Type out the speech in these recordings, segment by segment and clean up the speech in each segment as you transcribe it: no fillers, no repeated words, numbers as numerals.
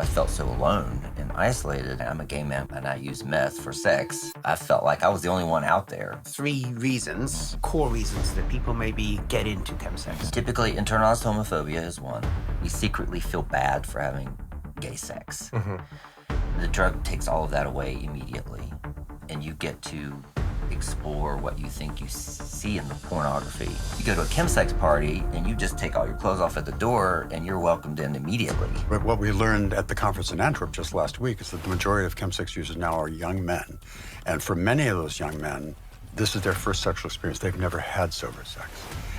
I felt so alone and isolated. I'm a gay man and I use meth for sex. I felt like I was the only one out there. 3 reasons, core reasons, that people maybe get into chemsex. Typically, internalized homophobia is one. We secretly feel bad for having gay sex. The drug takes all of that away immediately, and you get to explore what you think you see in the pornography. You go to a chemsex party and you just take all your clothes off at the door and you're welcomed in immediately. But what we learned at the conference in Antwerp just last week is that the majority of chemsex users now are young men. And for many of those young men, this is their first sexual experience. They've never had sober sex.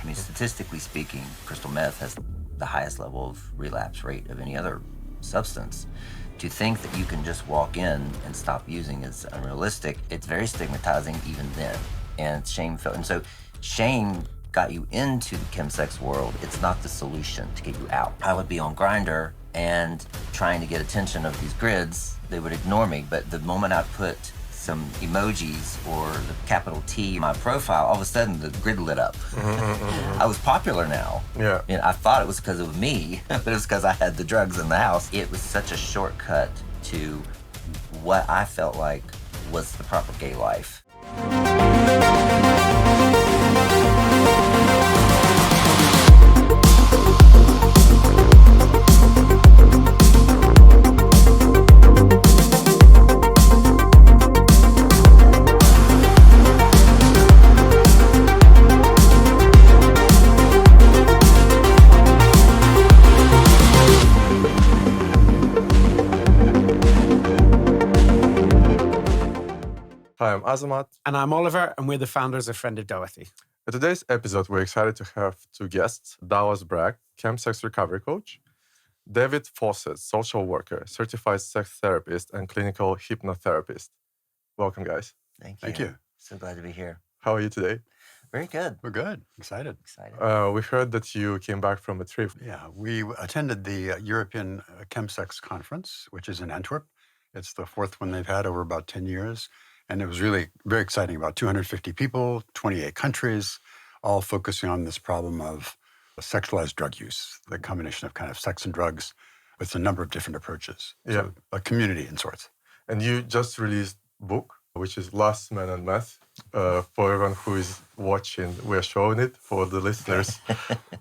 I mean, statistically speaking, crystal meth has the highest level of relapse rate of any other substance. To think that you can just walk in and stop using is unrealistic. It's very stigmatizing even then, and it's shame-filled. And so shame got you into the chemsex world. It's not the solution to get you out. I would be on Grindr and trying to get attention of these grids, they would ignore me. But the moment I put some emojis or the capital T in my profile, all of a sudden the grid lit up. I was popular now. Yeah. And I thought it was because of me, but it was because I had the drugs in the house. It was such a shortcut to what I felt like was the proper gay life. Hi, I'm Azamat. And I'm Oliver, and we're the founders of Friend of Dorothy. In today's episode, we're excited to have 2 guests, Dallas Bragg, chemsex recovery coach, David Fawcett, social worker, certified sex therapist, and clinical hypnotherapist. Welcome, guys. Thank you. Thank you. So glad to be here. How are you today? Very good. We're good. Excited. Excited. We heard that you came back from a trip. Yeah, we attended the European Chemsex Conference, which is in Antwerp. It's the 4th one they've had over about 10 years. And it was really very exciting. About 250 people, 28 countries, all focusing on this problem of sexualized drug use, the combination of kind of sex and drugs with a number of different approaches. Yeah. So a community in sorts. And you just released a book, which is Lifeline and Meth. For everyone who is watching, we're showing it. For the listeners,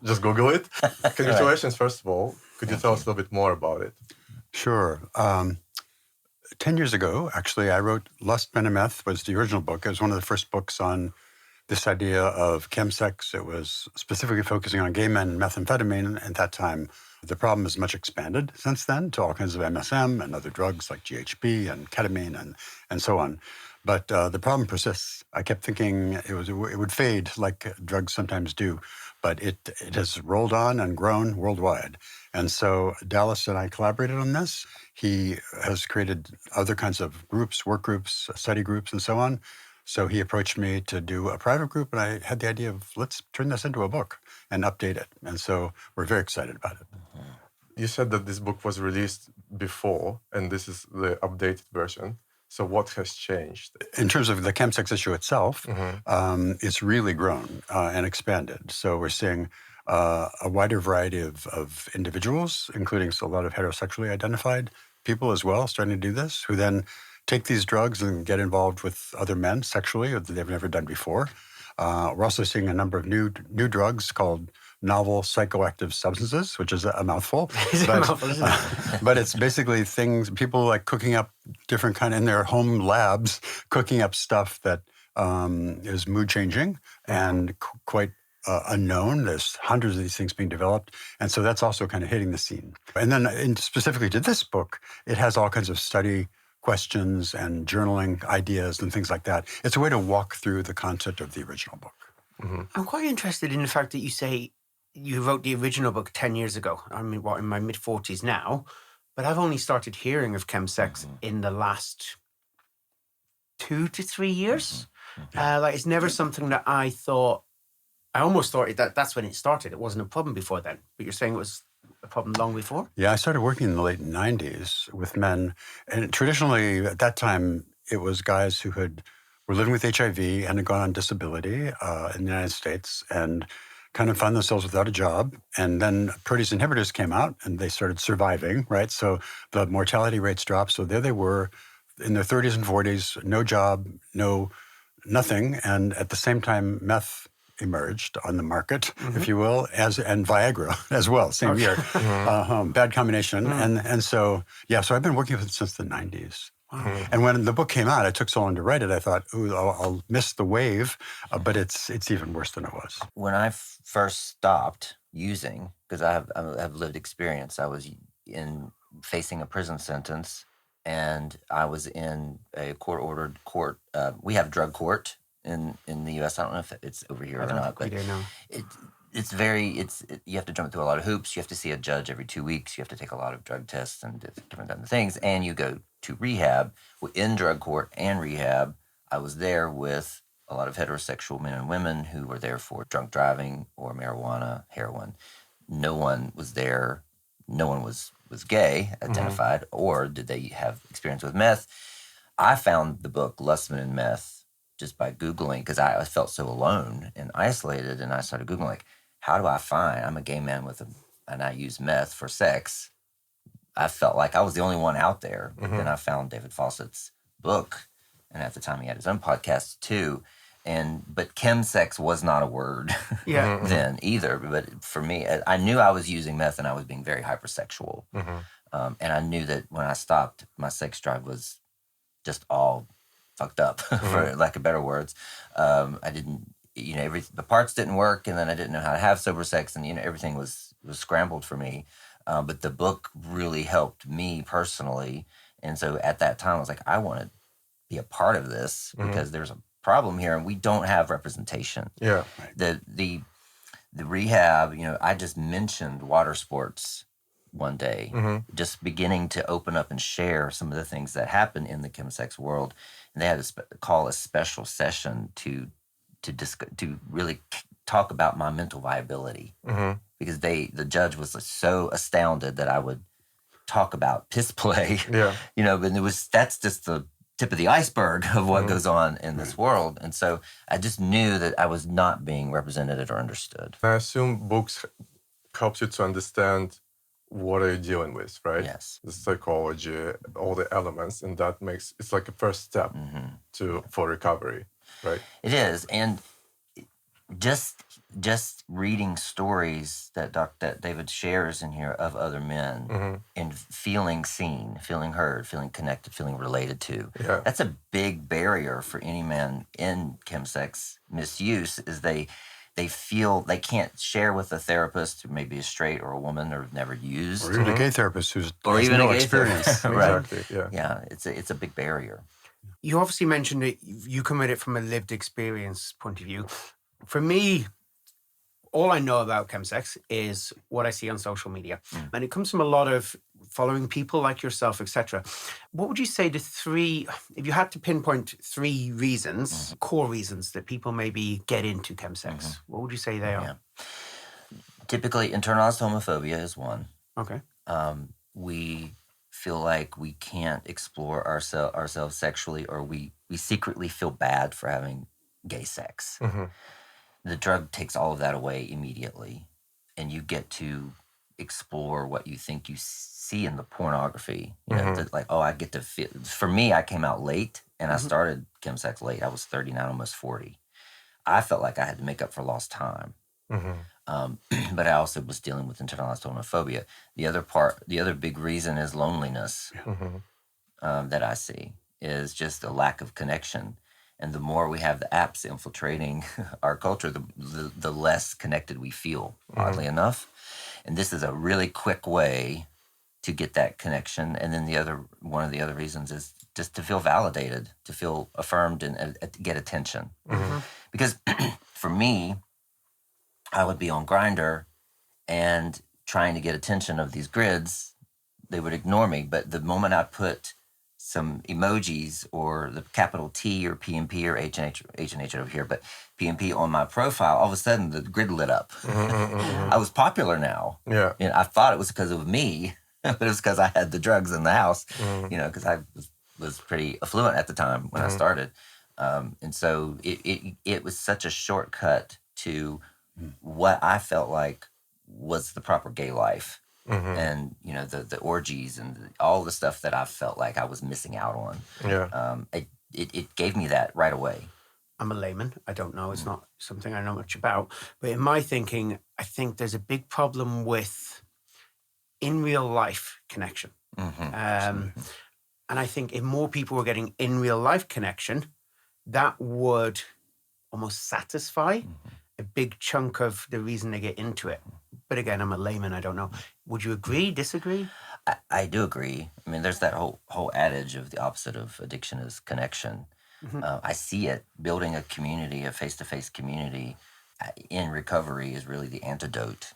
just Google it. Congratulations, first of all. Could you tell us a little bit more about it? Sure. 10 years ago, actually, I wrote Lust, Men, and Meth was the original book. It was one of the first books on this idea of chemsex. It was specifically focusing on gay men and methamphetamine. At that time, the problem has much expanded since then to all kinds of MSM and other drugs like GHB and ketamine and so on. But the problem persists. I kept thinking it would fade like drugs sometimes do, but it has rolled on and grown worldwide. And so Dallas and I collaborated on this. He has created other kinds of groups, work groups, study groups, and so on. So he approached me to do a private group, and I had the idea of let's turn this into a book and update it. And so we're very excited about it. You said that this book was released before, and this is the updated version. So what has changed? In terms of the chemsex issue itself, it's really grown and expanded. So we're seeing a wider variety of individuals, including a lot of heterosexually identified people as well, starting to do this, who then take these drugs and get involved with other men sexually that they've never done before. We're also seeing a number of new drugs called novel psychoactive substances, which is a mouthful. But it's basically things, people like cooking up different kind in their home labs, cooking up stuff that is mood changing and quite unknown. There's hundreds of these things being developed. And so that's also kind of hitting the scene. And then specifically to this book, it has all kinds of study questions and journaling ideas and things like that. It's a way to walk through the content of the original book. I'm quite interested in the fact that you say you wrote the original book 10 years ago. I'm in my mid-40s now, but I've only started hearing of chemsex in the last 2 to 3 years. It's never something that I almost thought that's when it started. It wasn't a problem before then, but you're saying it was a problem long before? Yeah, I started working in the late 90s with men. And traditionally, at that time, it was guys who were living with HIV and had gone on disability in the United States and kind of found themselves without a job. And then protease inhibitors came out and they started surviving, right? So the mortality rates dropped. So there they were in their 30s and 40s, no job, nothing. And at the same time, meth emerged on the market, if you will, and Viagra as well, same year. Bad combination. And so, so I've been working with it since the 90s. And when the book came out, I took so long to write it, I thought, ooh, I'll miss the wave, but it's even worse than it was. When I first stopped using, because I have lived experience, I was facing a prison sentence, and I was in a court-ordered court. We have drug court in the U.S. I don't know if it's over here or not, but you have to jump through a lot of hoops. You have to see a judge every 2 weeks. You have to take a lot of drug tests and different other things, and you go to rehab. In drug court and rehab, I was there with a lot of heterosexual men and women who were there for drunk driving or marijuana, heroin. No one was there. No one was gay, identified, or did they have experience with meth. I found the book Lustman and Meth just by Googling, because I felt so alone and isolated, and I started Googling, like, how do I find, I'm a gay man and I use meth for sex. I felt like I was the only one out there. Then I found David Fawcett's book, and at the time he had his own podcast too. But chemsex was not a word then either. But for me, I knew I was using meth and I was being very hypersexual. And I knew that when I stopped, my sex drive was just all fucked up, for lack of better words. I didn't, the parts didn't work, and then I didn't know how to have sober sex, and everything was scrambled for me. But the book really helped me personally. And so at that time, I was like, I want to be a part of this because there's a problem here and we don't have representation. Yeah. The rehab, I just mentioned water sports one day, just beginning to open up and share some of the things that happen in the chemsex world. And they had to call a special session to really talk about my mental viability. Because the judge was so astounded that I would talk about piss play. But that's just the tip of the iceberg of what goes on in this world. And so I just knew that I was not being represented or understood. I assume books helps you to understand what are you dealing with, right? Yes. The psychology, all the elements, and that it's like a first step for recovery, right? It is. And just reading stories that David shares in here of other men and feeling seen, feeling heard, feeling connected, feeling related to, that's a big barrier for any man in chemsex misuse, is they feel they can't share with a therapist who may be a straight or a woman or never used. Or even a gay therapist who's or has even no a gay experience. Right. Exactly, Yeah, it's a big barrier. You obviously mentioned that you come at it from a lived experience point of view. For me, all I know about chemsex is what I see on social media. And it comes from a lot of following people like yourself, etc. What would you say the three, if you had to pinpoint three reasons, core reasons that people maybe get into chemsex, what would you say they are? Typically, internalized homophobia is one. Okay. We feel like we can't explore ourselves sexually, or we secretly feel bad for having gay sex. The drug takes all of that away immediately, and you get to explore what you think you see in the pornography. I get to feel. For me, I came out late, and I started chemsex late. I was 39, almost 40. I felt like I had to make up for lost time. But I also was dealing with internalized homophobia. The other big reason is loneliness that I see, is just a lack of connection. And the more we have the apps infiltrating our culture, the less connected we feel, oddly enough. And this is a really quick way to get that connection. And then one of the other reasons is just to feel validated, to feel affirmed, and get attention. Because for me, I would be on Grindr and trying to get attention of these grids, they would ignore me. But the moment I put some emojis or the capital T or PMP or H and H over here, but PMP on my profile, all of a sudden the grid lit up. I was popular now. I thought it was because of me, but it was because I had the drugs in the house, because I was pretty affluent at the time when I started. And so it was such a shortcut to what I felt like was the proper gay life. Mm-hmm. And the orgies and all the stuff that I felt like I was missing out on. Yeah. It gave me that right away. I'm a layman. I don't know. It's not something I know much about. But in my thinking, I think there's a big problem with in real life connection. And I think if more people were getting in real life connection, that would almost satisfy a big chunk of the reason they get into it. But again, I'm a layman. I don't know. Would you agree, disagree? I do agree. I mean, there's that whole adage of the opposite of addiction is connection. I see it. Building a community, a face-to-face community in recovery is really the antidote,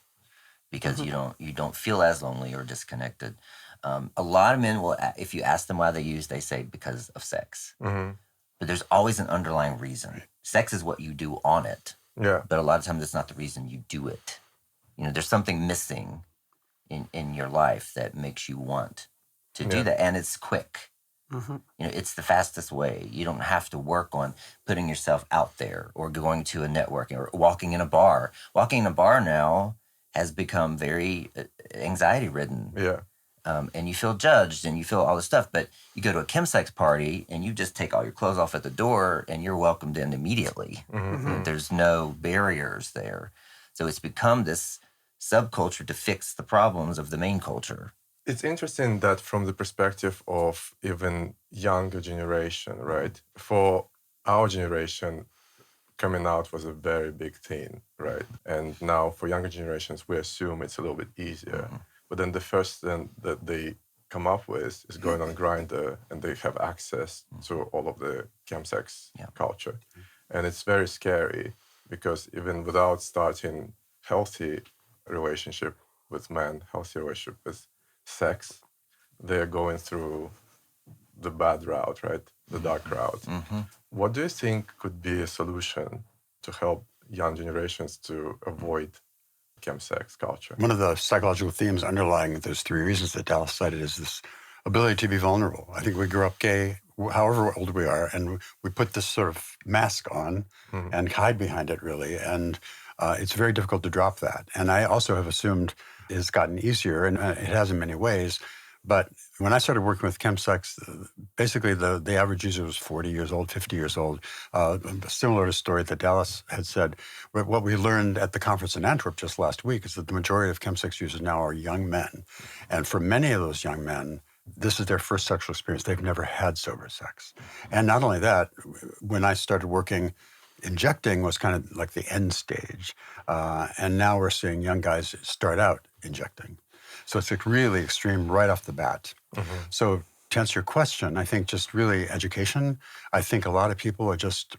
because you don't feel as lonely or disconnected. A lot of men will, if you ask them why they use, they say because of sex. Mm-hmm. But there's always an underlying reason. Sex is what you do on it. Yeah. But a lot of times it's not the reason you do it. There's something missing in your life that makes you want to do that. And it's quick. It's the fastest way. You don't have to work on putting yourself out there or going to a networking or walking in a bar. Walking in a bar now has become very anxiety ridden. Yeah. And you feel judged and you feel all this stuff, but you go to a chemsex party and you just take all your clothes off at the door and you're welcomed in immediately. There's no barriers there. So it's become this subculture to fix the problems of the main culture. It's interesting that from the perspective of even younger generation, right? For our generation, coming out was a very big thing, right? And now for younger generations, we assume it's a little bit easier. But then the first thing that they come up with is going on Grindr, and they have access to all of the chemsex culture. And it's very scary, because even without starting healthy relationship with men, healthy relationship with sex, they're going through the bad route, right? The dark route. What do you think could be a solution to help young generations to avoid chemsex culture? One of the psychological themes underlying those three reasons that Dallas cited is this ability to be vulnerable. I think we grew up gay, however old we are, and we put this sort of mask on and hide behind it, really. And it's very difficult to drop that. And I also have assumed it's gotten easier, and it has in many ways. But when I started working with chemsex, basically the average user was 40 years old, 50 years old. Similar to a story that Dallas had said. What we learned at the conference in Antwerp just last week is that the majority of chemsex users now are young men. And for many of those young men, this is their first sexual experience. They've never had sober sex. And not only that, when I started working, injecting was kind of like the end stage. And now we're seeing young guys start out injecting. So it's like really extreme right off the bat. So to answer your question, I think just really education. I think a lot of people are just,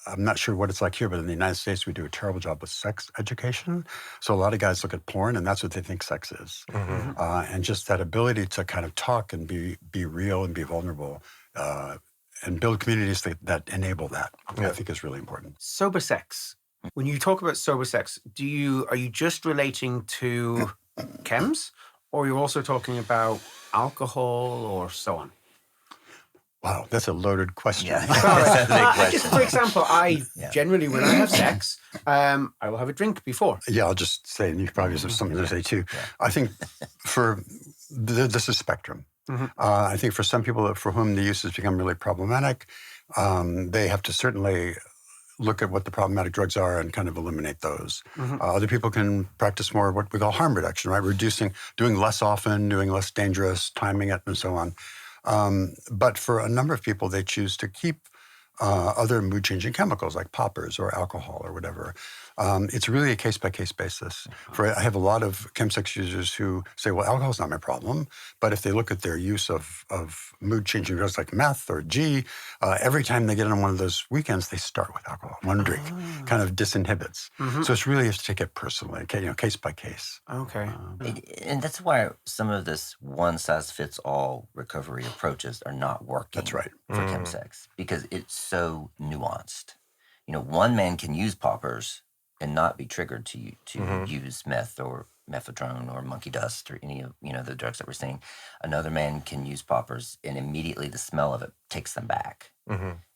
I'm not sure what it's like here, but in the United States, we do a terrible job with sex education. So a lot of guys look at porn and that's what they think sex is. And just that ability to kind of talk and be real and be vulnerable and build communities that enable that, I think is really important. Sober sex. When you talk about sober sex, are you just relating to chems, or you're also talking about alcohol or so on? Wow, that's a loaded question. Yeah, that's a big question. Just for example, generally, when I have sex, I will have a drink before. Yeah, I'll just say, and you probably have something to say too. I think this is spectrum. I think for some people for whom the use has become really problematic, they have to certainly look at what the problematic drugs are and kind of eliminate those. Other people can practice more what we call harm reduction, right? Doing less often, doing less dangerous, timing it, and so on. But for a number of people, they choose to keep other mood-changing chemicals like poppers or alcohol or whatever. It's really a case-by-case basis. I have a lot of chemsex users who say, well, alcohol's not my problem. But if they look at their use of mood-changing drugs like meth or G, every time they get on one of those weekends, they start with alcohol. One drink kind of disinhibits. So it's really, you have to take it personally, case by case. Okay. And that's why some of this one-size-fits-all recovery approaches are not working. That's right. For chemsex, because it's so nuanced. One man can use poppers and not be triggered to use meth or methadone or monkey dust or any of the drugs that we're seeing. Another man can use poppers and immediately the smell of it takes them back.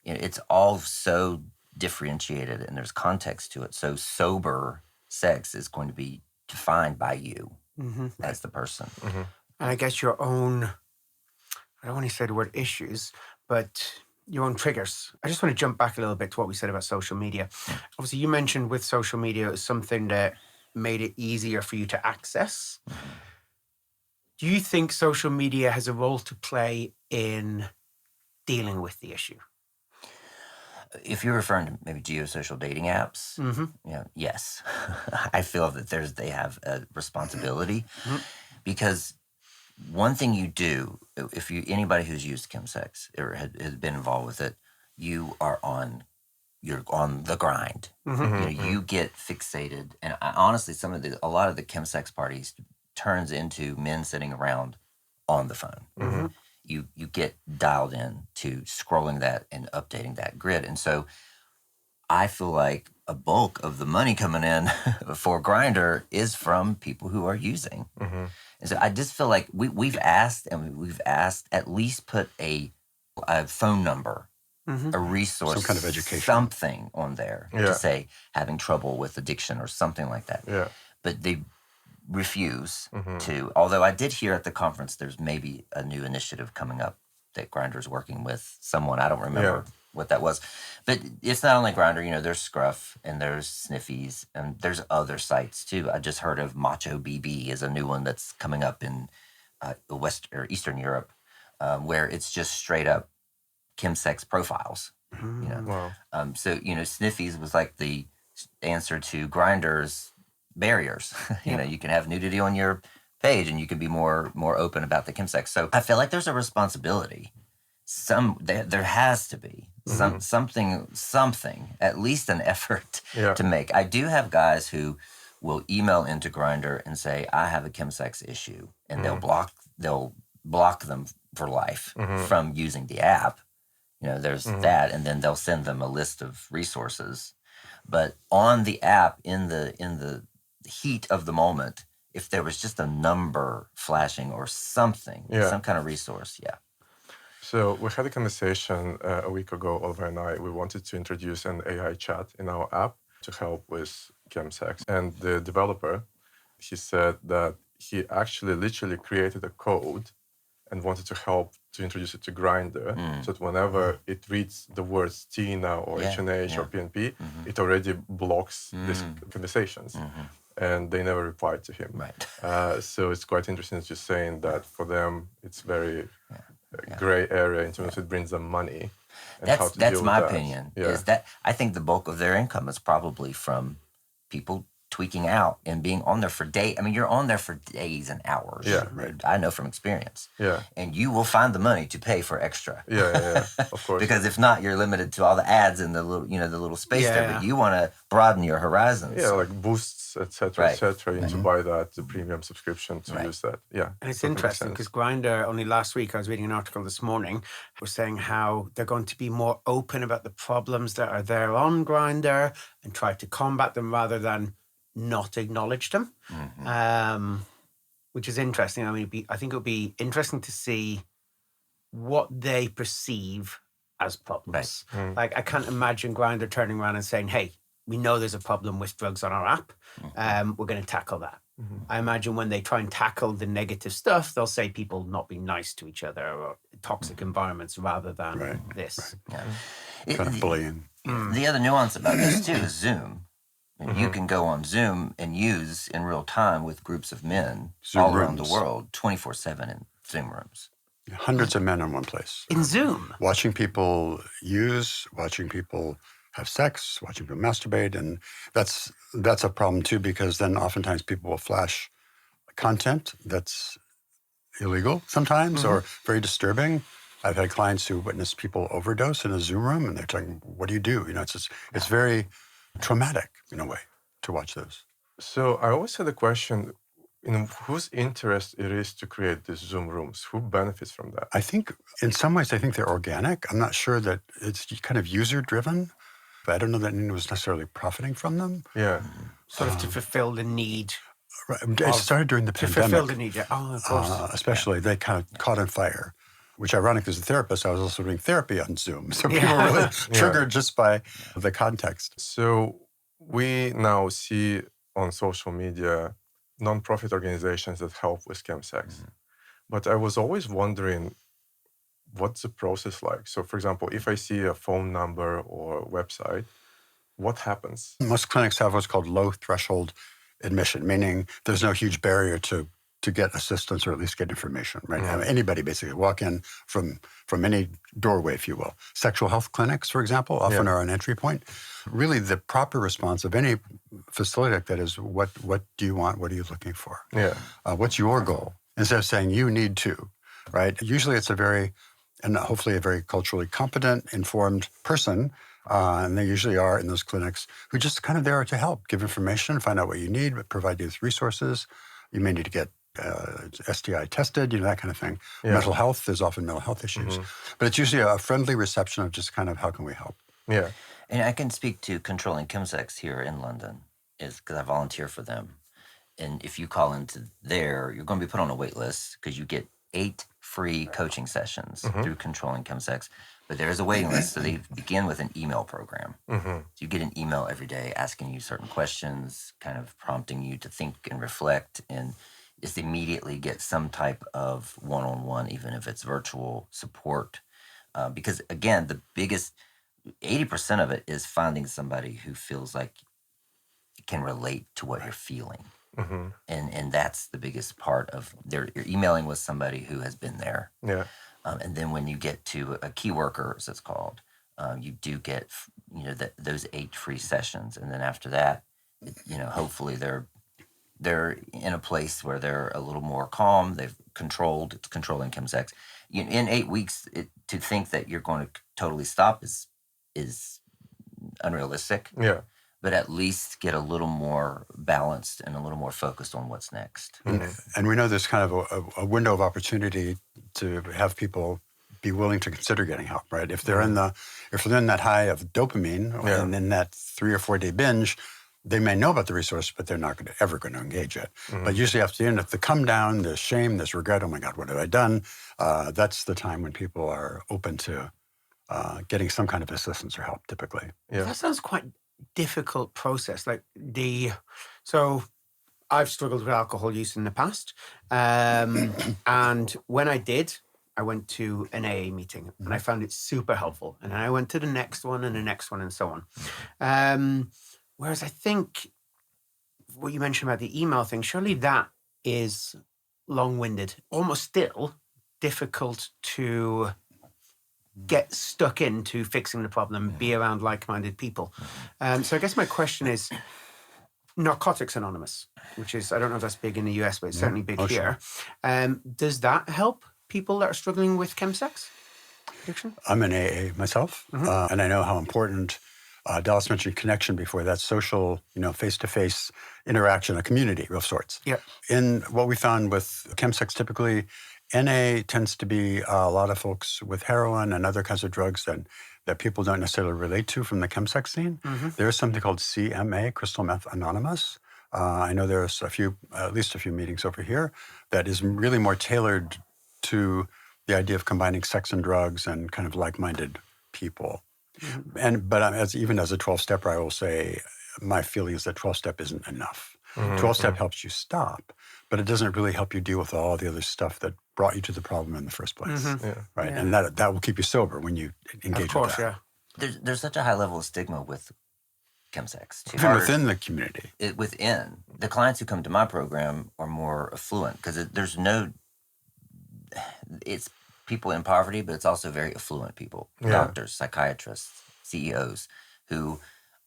It's all so differentiated and there's context to it. So sober sex is going to be defined by you as the person. And I guess your own, I don't want to say the word issues, but your own triggers. I just want to jump back a little bit to what we said about social media. Obviously, you mentioned with social media, it was something that made it easier for you to access. Do you think social media has a role to play in dealing with the issue? If you're referring to maybe geosocial dating apps, yes, I feel that they have a responsibility because one thing you do, if anybody who's used chemsex or has been involved with it, you're on the grind. You get fixated, and honestly, a lot of the chemsex parties turns into men sitting around on the phone. You get dialed in to scrolling that and updating that grid. And so I feel like a bulk of the money coming in for Grindr is from people who are using. And so I just feel like we've asked at least put a phone number, a resource, some kind of education, something on there to say having trouble with addiction or something like that. But they refuse to. Although I did hear at the conference there's maybe a new initiative coming up that Grindr's working with someone. I don't remember what that was. But it's not only Grindr, there's Scruff and there's Sniffies and there's other sites too. I just heard of Macho BB is a new one that's coming up in West or Eastern Europe, where it's just straight up chemsex profiles. Wow. So Sniffies was like the answer to Grindr's barriers. You can have nudity on your page and you can be more open about the chemsex. So I feel like there's a responsibility. There has to be something, at least an effort to make. I do have guys who will email into Grindr and say, I have a chemsex issue, and they'll block them for life from using the app. There's that, and then they'll send them a list of resources. But on the app, in the heat of the moment, if there was just a number flashing or something, some kind of resource, So we had a conversation a week ago, Oliver and I. We wanted to introduce an AI chat in our app to help with chemsex. And the developer, he said that he actually literally created a code and wanted to help to introduce it to Grindr, so that whenever it reads the words Tina or H&H or PNP, it already blocks these conversations. And they never replied to him. Right. So it's quite interesting just saying that for them, it's very gray area in terms of it brings them money. And That's my opinion. Is that I think the bulk of their income is probably from people tweaking out and being on there for days. I mean, you're on there for days and hours. I know from experience. And you will find the money to pay for extra. Of course. Because if not, you're limited to all the ads in the little space there. But you want to broaden your horizons. Like boosts, etc., etc. You need to buy that, the premium subscription to use that. And it's interesting because Grindr, only last week, I was reading an article this morning, was saying how they're going to be more open about the problems that are there on Grindr and try to combat them rather than not acknowledge them, which is interesting. I mean, I think it would be interesting to see what they perceive as problems. Like, I can't imagine Grindr turning around and saying, hey, we know there's a problem with drugs on our app. We're going to tackle that. I imagine when they try and tackle the negative stuff, they'll say people not being nice to each other or toxic environments rather than this. Kind of bullying. The other nuance about this, too, is Zoom. You can go on Zoom and use in real time with groups of men all around the world, 24/7 in Zoom rooms. Hundreds of men in one place. In Zoom. Watching people use, watching people have sex, watching people masturbate. And that's a problem too, because then oftentimes people will flash content that's illegal sometimes or very disturbing. I've had clients who witness people overdose in a Zoom room and they're talking, what do you do? It's very traumatic in a way to watch those. So I always had a question, whose interest it is to create these Zoom rooms? Who benefits from that? I think in some ways, they're organic. I'm not sure that it's kind of user-driven, but I don't know that anyone was necessarily profiting from them. Sort of to fulfill the need. Right. It started during the pandemic. To fulfill the need, of course. Especially, they kind of caught on fire which ironically, as a therapist, I was also doing therapy on Zoom. So people were really triggered just by the context. So we now see on social media nonprofit organizations that help with chemsex. But I was always wondering, what's the process like? So, for example, if I see a phone number or website, what happens? Most clinics have what's called low threshold admission, meaning there's no huge barrier to get assistance or at least get information, right? Anybody basically walk in from any doorway, if you will. Sexual health clinics, for example, often are an entry point. Really, the proper response of any facility like that is, what do you want? What are you looking for? What's your goal? Instead of saying, you need to, right? Usually it's and hopefully a very culturally competent, informed person, and they usually are in those clinics, who just kind of there to help, give information, find out what you need, provide you with resources. You may need to get STI tested, that kind of thing. Mental health, there's often mental health issues. But it's usually a friendly reception of just kind of, how can we help? And I can speak to Controlling Chemsex here in London, is because I volunteer for them. And if you call into there, you're going to be put on a wait list because you get 8 free coaching sessions through Controlling Chemsex. But there is a waiting list, so they begin with an email program. So you get an email every day asking you certain questions, kind of prompting you to think and reflect, and just immediately get some type of one-on-one, even if it's virtual support. Because again, the biggest 80% of it is finding somebody who feels like can relate to what you're feeling. And that's the biggest part of you're emailing with somebody who has been there. And then when you get to a key worker, as it's called, you do get those 8 free sessions, and then after that, hopefully they're in a place where they're a little more calm. They've it's controlling chemsex. In 8 weeks, to think that you're going to totally stop is unrealistic. But at least get a little more balanced and a little more focused on what's next. And we know there's kind of a window of opportunity to have people be willing to consider getting help, right? If they're in that high of dopamine and in that 3 or 4 day binge, they may know about the resource, but they're not ever going to engage it. But usually after the end, if they come down, there's shame, there's regret, oh my God, what have I done? That's the time when people are open to getting some kind of assistance or help, typically. That sounds quite difficult process. So I've struggled with alcohol use in the past. And when I did, I went to an AA meeting and I found it super helpful. And then I went to the next one and the next one and so on. Whereas I think what you mentioned about the email thing, surely that is long-winded, almost still difficult to get stuck into fixing the problem, be around like-minded people. So I guess my question is, Narcotics Anonymous, which is, I don't know if that's big in the US, but it's certainly big here. Does that help people that are struggling with chemsex addiction? I'm an AA myself, and I know how important, Dallas mentioned connection before, that social, face-to-face interaction, a community of sorts. In what we found with chemsex, typically, NA tends to be a lot of folks with heroin and other kinds of drugs that people don't necessarily relate to from the chemsex scene. There's something called CMA, Crystal Meth Anonymous. I know there's at least a few meetings over here that is really more tailored to the idea of combining sex and drugs and kind of like-minded people. But even as a 12-stepper, I will say my feeling is that 12-step isn't enough. 12-step helps you stop, but it doesn't really help you deal with all the other stuff that brought you to the problem in the first place, right? And that will keep you sober when you engage with that. There's such a high level of stigma with chemsex, too. Even within the community. Within. The clients who come to my program are more affluent because it's people in poverty, but it's also very affluent people, doctors, psychiatrists, CEOs, who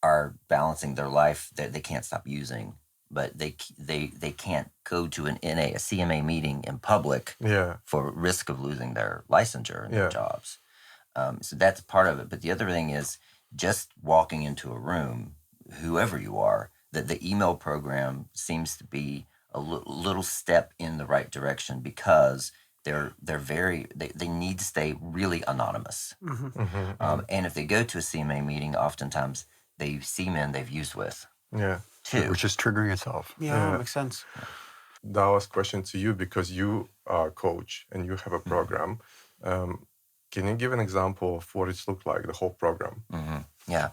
are balancing their life. They can't stop using, but they can't go to an NA, a CMA meeting in public for risk of losing their licensure and their jobs. So that's part of it. But the other thing is just walking into a room, whoever you are, that the email program seems to be a little step in the right direction because they need to stay really anonymous. And if they go to a CMA meeting, oftentimes they see men they've used with. Too. Which is triggering itself. That makes sense. Dallas, question to you, because you are a coach and you have a program. Can you give an example of what it looked like, the whole program? Yeah.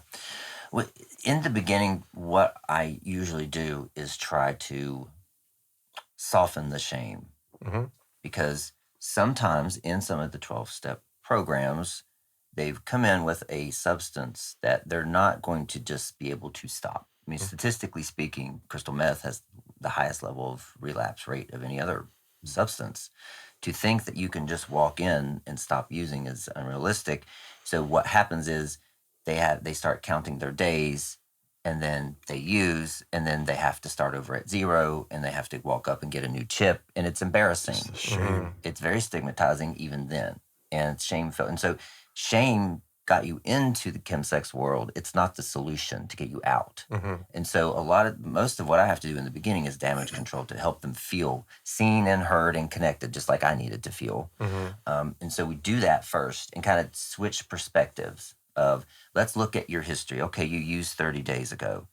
Well, in the beginning, what I usually do is try to soften the shame, because sometimes in some of the 12-step programs, they've come in with a substance that they're not going to just be able to stop. I mean, statistically speaking, crystal meth has the highest level of relapse rate of any other substance. To think that you can just walk in and stop using is unrealistic. So what happens is they start counting their days, and then they use, and then they have to start over at zero, and they have to walk up and get a new chip, and it's embarrassing. Shame. It's very stigmatizing even then, and it's shameful. And so shame got you into the chemsex world. It's not the solution to get you out. And so most of what I have to do in the beginning is damage control to help them feel seen and heard and connected, just like I needed to feel. And so we do that first and kind of switch perspectives of, let's look at your history. Okay, you used 30 days ago,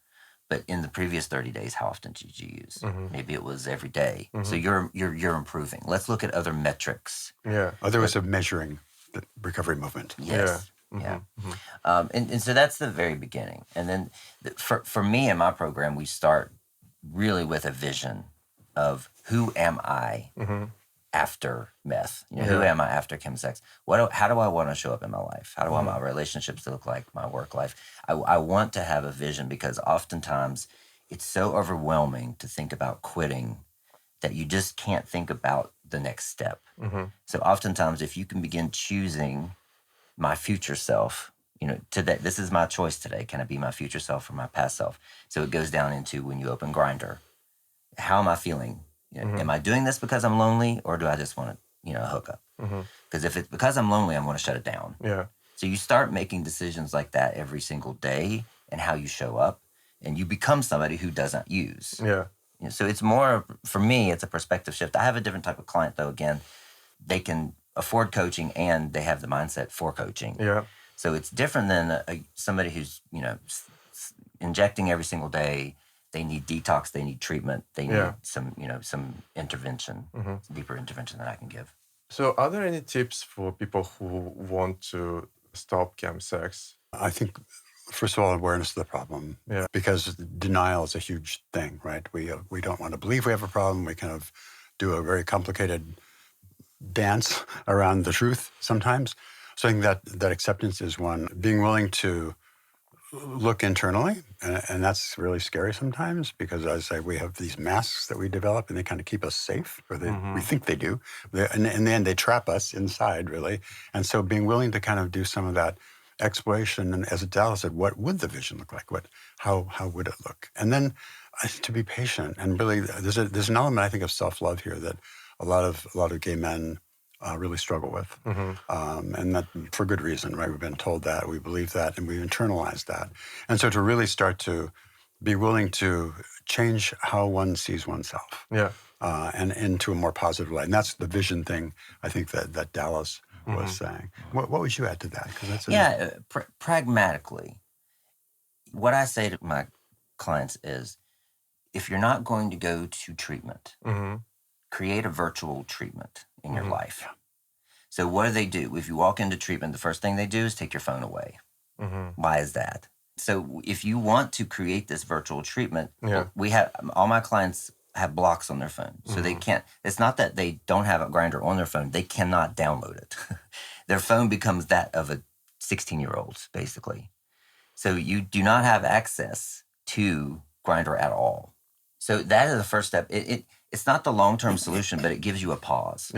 but in the previous 30 days, how often did you use? Maybe it was every day. So you're improving. Let's look at other metrics. Yeah. Other ways of measuring the recovery movement. Yes. Yeah. And so that's the very beginning. And then for me in my program, we start really with a vision of who am I after meth? Who am I after chemsex? How do I want to show up in my life? How do I want my relationships to look like, my work life? I want to have a vision, because oftentimes it's so overwhelming to think about quitting that you just can't think about the next step. So oftentimes, if you can begin choosing my future self, today, this is my choice today. Can I be my future self or my past self? So it goes down into when you open Grindr. How am I feeling? Am I doing this because I'm lonely, or do I just want to, hook up? Because if it's because I'm lonely, I'm going to shut it down. Yeah. So you start making decisions like that every single day, and how you show up, and you become somebody who doesn't use. Yeah. So it's more, for me, it's a perspective shift. I have a different type of client, though. Again, they can afford coaching and they have the mindset for coaching. Yeah. So it's different than somebody who's, injecting every single day. They need detox, they need treatment, they need some intervention, deeper intervention that I can give. So are there any tips for people who want to stop chemsex? I think, first of all, awareness of the problem. Yeah. Because denial is a huge thing, right? We don't want to believe we have a problem. We kind of do a very complicated dance around the truth sometimes. So I think that acceptance is one. Being willing to look internally, and that's really scary sometimes, because as I say, we have these masks that we develop, and they kind of keep us safe, or we think they do. And in the end, they trap us inside, really. And so being willing to kind of do some of that exploration, and as Dallas said, what would the vision look like? How would it look? And then to be patient, and really, there's an element, I think, of self-love here that a lot of gay men really struggle with, and that for good reason, right? We've been told that, we believe that, and we've internalized that. And so to really start to be willing to change how one sees oneself, and into a more positive light. And that's the vision thing, I think, that Dallas was saying. What would you add to that? 'Cause that's pragmatically, what I say to my clients is, if you're not going to go to treatment, create a virtual treatment in your life. So what do? If you walk into treatment, the first thing they do is take your phone away. Why is that? So if you want to create this virtual treatment, we have, all my clients have blocks on their phone. So they can't, it's not that they don't have a Grindr on their phone, they cannot download it. Their phone becomes that of a 16-year-old, basically. So you do not have access to Grindr at all. So that is the first step. It's not the long-term solution, but it gives you a pause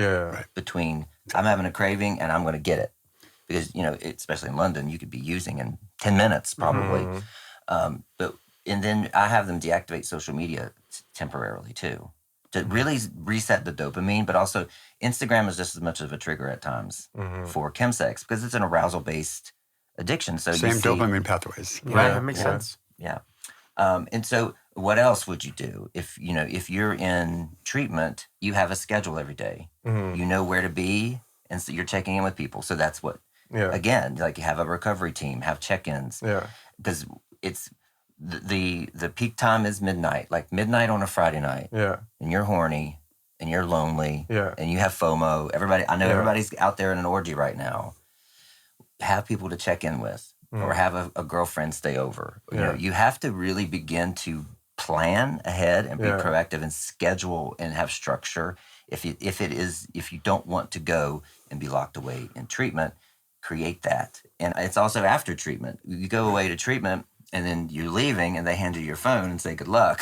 between I'm having a craving and I'm going to get it. Because, especially in London, you could be using in 10 minutes probably. And then I have them deactivate social media temporarily too, to really reset the dopamine. But also Instagram is just as much of a trigger at times for chemsex, because it's an arousal-based addiction. So same dopamine pathways. Right, that makes sense. Yeah. And so what else would you do? If you're in treatment, you have a schedule every day. You know where to be, and so you're checking in with people. So that's what, again, like, you have a recovery team, have check-ins. Because it's the peak time is midnight, like midnight on a Friday night. And you're horny, and you're lonely Yeah. and you have FOMO, I know Yeah. everybody's out there in an orgy right now. Have people to check in with, or have a girlfriend stay over. You know, you have to really begin to plan ahead and be proactive and schedule and have structure. If you don't want to go and be locked away in treatment, create that. And it's also after treatment. You go away to treatment and then you're leaving and they hand you your phone and say good luck.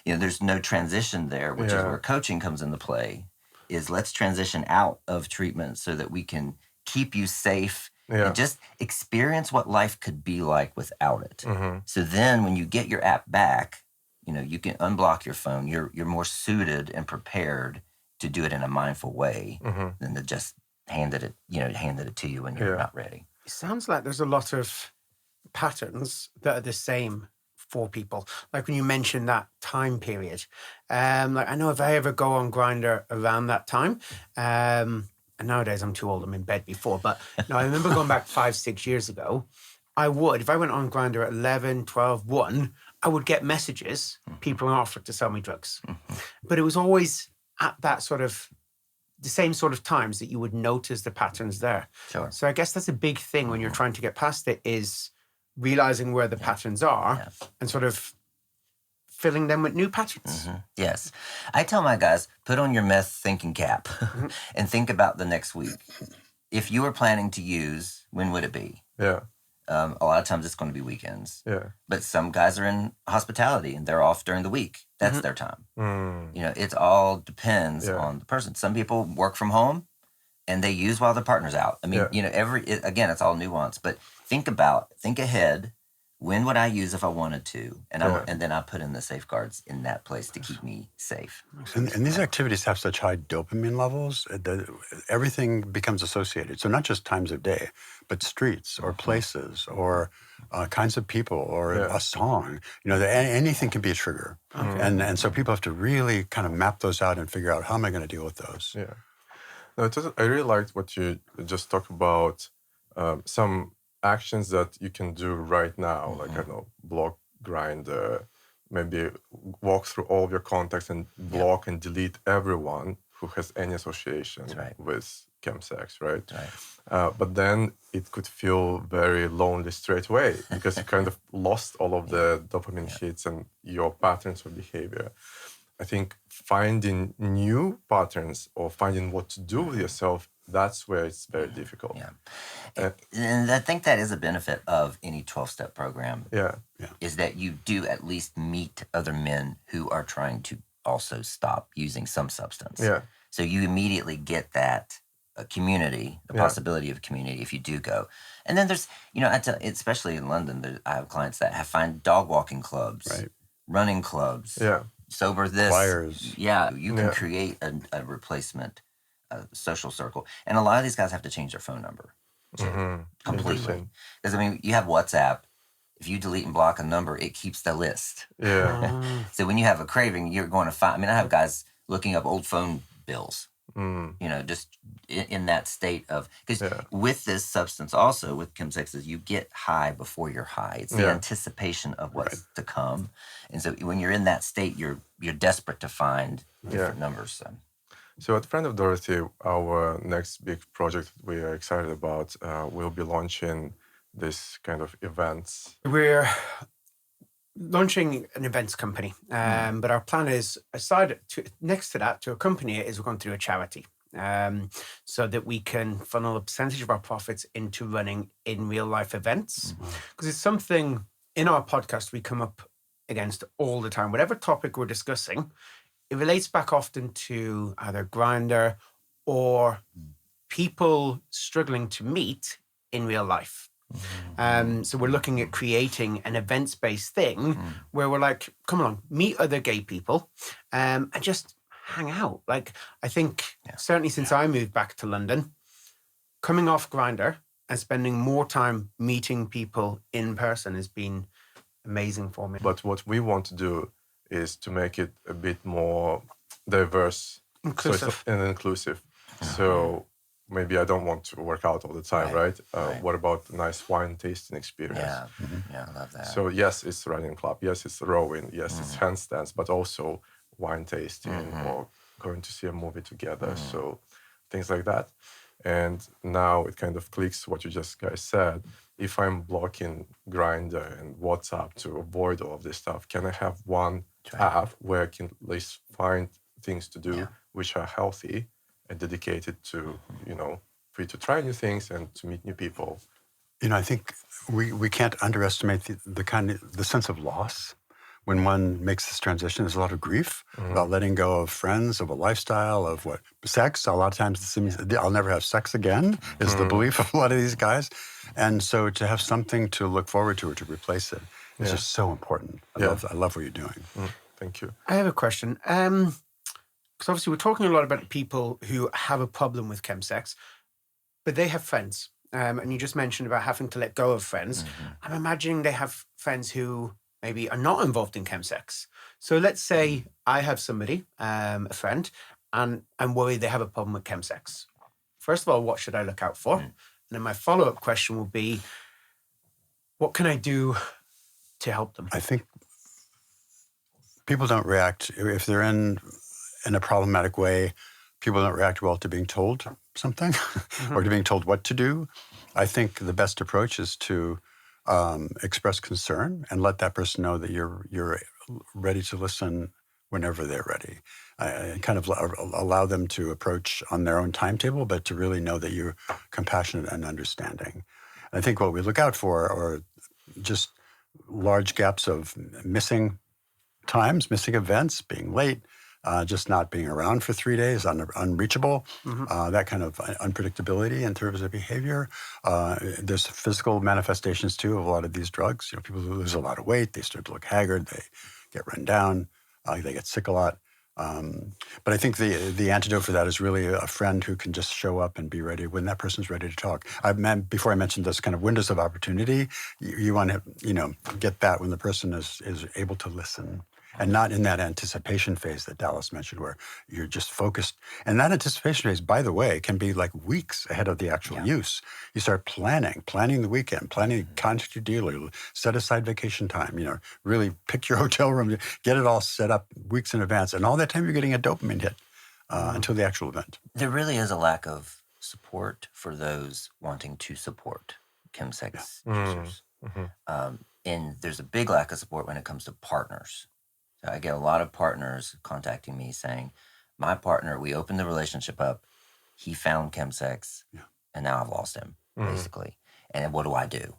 You know, there's no transition there, which is where coaching comes into play. Is let's transition out of treatment so that we can keep you safe. And just experience what life could be like without it. So then when you get your app back, you know, you can unblock your phone. You're more suited and prepared to do it in a mindful way than to just handed it to you when you're not ready. It sounds like there's a lot of patterns that are the same for people. Like when you mentioned that time period. Like I know if I ever go on Grindr around that time, and nowadays I'm too old, I'm in bed before, but no, I remember going back 5-6 years ago, if I went on Grindr at 11, 12, 1, I would get messages, people offered to sell me drugs. But it was always at that sort of, the same sort of times that you would notice the patterns there. Sure. So I guess that's a big thing when you're trying to get past it, is realizing where the patterns are and sort of filling them with new patterns. Yes. I tell my guys, put on your meth thinking cap and think about the next week. If you were planning to use, when would it be? Yeah. A lot of times it's going to be weekends. Yeah. But some guys are in hospitality and they're off during the week. That's their time. You know, it all depends on the person. Some people work from home and they use while their partner's out. I mean, you know, again, it's all nuance. But think ahead. When would I use if I wanted to? And then I put in the safeguards in that place to keep me safe. And these activities have such high dopamine levels that everything becomes associated. So not just times of day, but streets or places or kinds of people or a song. You know, anything can be a trigger. And so people have to really kind of map those out and figure out, how am I going to deal with those? Yeah. No, I really liked what you just talked about, some actions that you can do right now, like, I don't know, block Grindr, maybe walk through all of your contacts and block and delete everyone who has any association with chemsex, right? But then it could feel very lonely straight away because you kind of lost all of the dopamine hits and your patterns of behavior. I think finding new patterns or finding what to do with yourself, that's where it's very difficult. And I think that is a benefit of any 12-step program. Is that you do at least meet other men who are trying to also stop using some substance. So you immediately get that community, the possibility of community if you do go. And then there's, you know, especially in London, I have clients that find dog walking clubs, running clubs, sober this. Choirs. You can create a replacement social circle. And a lot of these guys have to change their phone number completely. Because, I mean, you have WhatsApp. If you delete and block a number, it keeps the list. So when you have a craving, you're going to find, I mean, I have guys looking up old phone bills, you know, just in that state of, because with this substance also, with chemsexes, you get high before you're high. It's the anticipation of what's to come. And so when you're in that state, you're desperate to find different numbers. So at Friend of Dorothy, our next big project we are excited about, we'll be launching this kind of events. We're launching an events company, but our plan is, next to that, to accompany it, is we're going to do a charity, so that we can funnel a percentage of our profits into running in real life events. Because it's something in our podcast we come up against all the time. Whatever topic we're discussing, it relates back often to either Grindr or people struggling to meet in real life. So we're looking at creating an events-based thing where we're like, come along, meet other gay people and just hang out. Like, I think certainly since I moved back to London, coming off Grindr and spending more time meeting people in person has been amazing for me. But what we want to do is to make it a bit more diverse, inclusive. And inclusive. So maybe I don't want to work out all the time, right? What about a nice wine tasting experience? I love that. So yes, it's running club. Yes, it's rowing. Yes, it's handstands, but also wine tasting or going to see a movie together. So things like that. And now it kind of clicks what you just guys said. If I'm blocking Grindr and WhatsApp to avoid all of this stuff, can I have one app where I can at least find things to do which are healthy and dedicated to, free to try new things and to meet new people? I think we can't underestimate the sense of loss when one makes this transition. There's a lot of grief about letting go of friends, of a lifestyle, of sex. A lot of times it seems I'll never have sex again is the belief of a lot of these guys. And so to have something to look forward to or to replace it is just so important. I love what you're doing. Thank you. I have a question. Because obviously we're talking a lot about people who have a problem with chemsex, but they have friends. And you just mentioned about having to let go of friends. I'm imagining they have friends who maybe are not involved in chemsex. So let's say I have somebody, a friend, and I'm worried they have a problem with chemsex. First of all, what should I look out for? And then my follow-up question will be, what can I do to help them? I think people don't react, if they're in a problematic way, people don't react well to being told something or to being told what to do. I think the best approach is to express concern and let that person know that you're ready to listen whenever they're ready. I kind of allow them to approach on their own timetable, but to really know that you're compassionate and understanding. And I think what we look out for are just large gaps of missing times, missing events, being late, just not being around for 3 days, unreachable, that kind of unpredictability in terms of behavior. There's physical manifestations, too, of a lot of these drugs. People who lose a lot of weight, they start to look haggard, they get run down, they get sick a lot. But I think the antidote for that is really a friend who can just show up and be ready when that person's ready to talk. Before I mentioned this kind of windows of opportunity, you want to get that when the person is able to listen. And not in that anticipation phase that Dallas mentioned, where you're just focused. And that anticipation phase, by the way, can be like weeks ahead of the actual use. You start planning the weekend, contact your dealer, set aside vacation time, really pick your hotel room, get it all set up weeks in advance. And all that time you're getting a dopamine hit until the actual event. There really is a lack of support for those wanting to support chemsex users. And there's a big lack of support when it comes to partners. So I get a lot of partners contacting me saying, my partner, we opened the relationship up, he found chemsex, and now I've lost him, basically. And what do I do?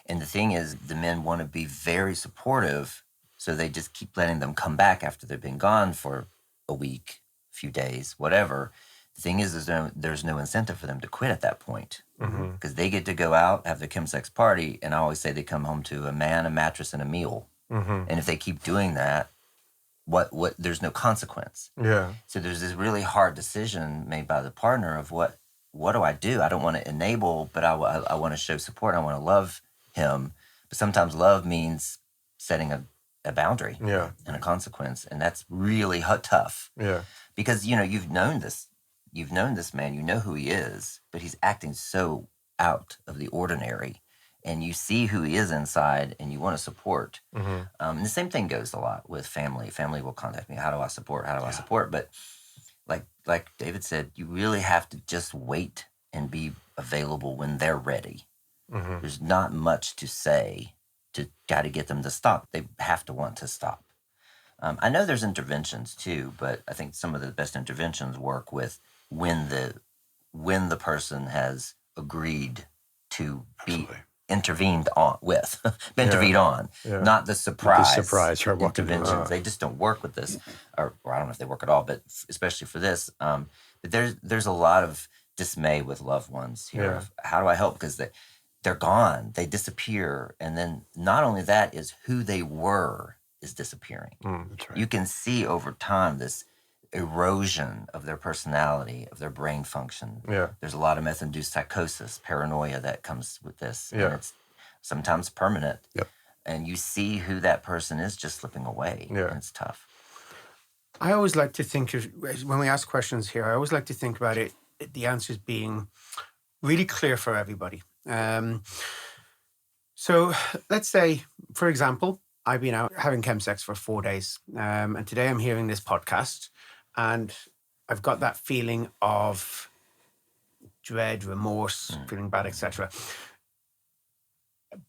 And the thing is, the men want to be very supportive, so they just keep letting them come back after they've been gone for a week, a few days, whatever. The thing is there's no incentive for them to quit at that point, because they get to go out, have their chemsex party, and I always say they come home to a man, a mattress, and a meal. And if they keep doing that, what there's no consequence. So there's this really hard decision made by the partner of what do I do? I don't want to enable, but I want to show support. I want to love him. But sometimes love means setting a boundary and a consequence. And that's really tough. Because, you've known this man, you know who he is, but he's acting so out of the ordinary. And you see who he is inside, and you want to support. And the same thing goes a lot with family. Family will contact me. How do I support? How do I support? But like David said, you really have to just wait and be available when they're ready. There's not much to say to got to get them to stop. They have to want to stop. I know there's interventions too, but I think some of the best interventions work with when the person has agreed to be intervened on, not the surprise interventions. They just don't work with this, or I don't know if they work at all, but especially for this. But there's a lot of dismay with loved ones here. Of how do I help? Because they're gone, they disappear, and then not only that is who they were is disappearing. That's right. You can see over time this erosion of their personality, of their brain function. There's a lot of meth-induced psychosis, paranoia that comes with this. And it's sometimes permanent. And you see who that person is just slipping away. And it's tough. I always like to think of, when we ask questions here, I always like to think about it, the answers being really clear for everybody. So let's say, for example, I've been out having chemsex for 4 days. And today I'm hearing this podcast. And I've got that feeling of dread, remorse, feeling bad, etc.